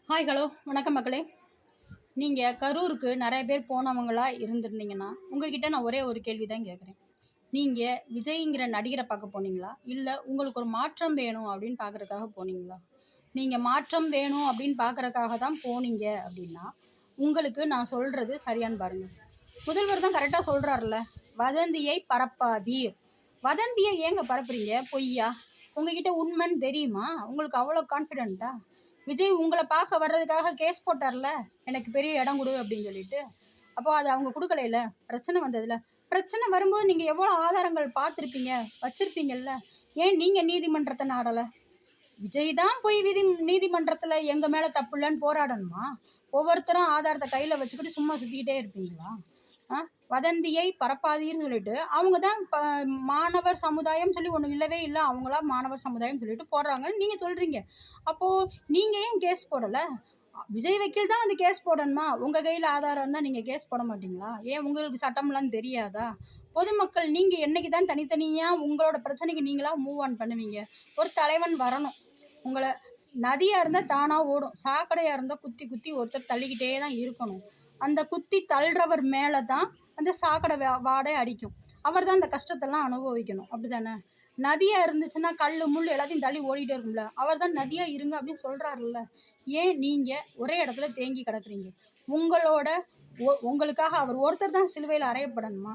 Hi hello வணக்கம் மக்களே. நீங்கள் கரூருக்கு நிறைய பேர் போனவங்களா இருந்திருந்தீங்கன்னா உங்ககிட்ட நான் ஒரே ஒரு கேள்வி தான் கேட்குறேன். நீங்கள் விஜய்ங்கிற நடிகரை பார்க்க போனீங்களா, இல்லை உங்களுக்கு ஒரு மாற்றம் வேணும் அப்படின்னு பார்க்குறதுக்காக போனீங்களா? நீங்கள் மாற்றம் வேணும் அப்படின்னு பார்க்குறக்காக தான் போனீங்க அப்படின்னா உங்களுக்கு நான் சொல்கிறது சரியான்னு பாருங்கள். முதல்வர் தான் கரெக்டாக சொல்கிறாருல்ல, வதந்தியை பரப்பாதீர். வதந்தியை ஏங்க பரப்புறீங்க? பொய்யா? உங்ககிட்ட உண்மைன்னு தெரியுமா? உங்களுக்கு அவ்வளோ கான்ஃபிடென்ட்டா? விஜய் உங்களை பார்க்க வர்றதுக்காக கேஸ் போட்டார்ல, எனக்கு பெரிய இடம் கொடு அப்படின்னு சொல்லிட்டு. அப்போ அது அவங்க கொடுக்கலையில, பிரச்சனை வந்ததில்ல. பிரச்சனை வரும்போது நீங்கள் எவ்வளோ ஆதாரங்கள் பார்த்துருப்பீங்க, வச்சுருப்பீங்கல்ல. ஏன் நீங்கள் நீதிமன்றத்தை நாடலை? விஜய் தான் போய் நீதிமன்றத்தில் எங்கள் மேலே தப்பு இல்லைன்னு போராடணுமா? ஒவ்வொருத்தரும் ஆதாரத்தை கையில் வச்சுக்கிட்டு சும்மா சுற்றிக்கிட்டே இருப்பீங்களா? வதந்தியை பரப்பாதீர்னு சொல்லிட்டு அவங்க தான் மாணவர் சமுதாயம் சொல்லி ஒன்று இல்லவே இல்லை, அவங்களா மாணவர் சமுதாயம் சொல்லிட்டு போடுறாங்கன்னு நீங்கள் சொல்கிறீங்க. அப்போது நீங்கள் ஏன் கேஸ் போடலை? விஜய் வக்கீல் தான் வந்து கேஸ் போடணுமா? உங்கள் கையில் ஆதாரம் இருந்தால் நீங்கள் கேஸ் போட மாட்டீங்களா? ஏன் உங்களுக்கு சட்டம்லாம் தெரியாதா? பொதுமக்கள் நீங்கள் என்னைக்கு தான் தனித்தனியாக உங்களோட பிரச்சனைக்கு நீங்களாக மூவ் ஆன் பண்ணுவீங்க? ஒரு தலைவன் வரணும். உங்களை நதியாக இருந்தால் தானாக ஓடும், சாக்கடையாக இருந்தால் குத்தி குத்தி ஒருத்தர் தள்ளிக்கிட்டே தான் இருக்கணும். அந்த குத்தி தள்ளுறவர் மேலே தான் அந்த சாக்கடை வாடை அடிக்கும். அவர் தான் அந்த கஷ்டத்தெல்லாம் அனுபவிக்கணும். அப்படி தானே? நதியாக இருந்துச்சுன்னா கல் முள் எல்லாத்தையும் தள்ளி ஓடிட்டே இருக்கும்ல, அவர் தான் நதியாக இருங்க அப்படின்னு சொல்கிறாருல்ல. ஏன் நீங்கள் ஒரே இடத்துல தேங்கி கிடக்குறீங்க? உங்களுக்காக அவர் ஒருத்தர் தான் சிலுவையில் அறையப்படணுமா?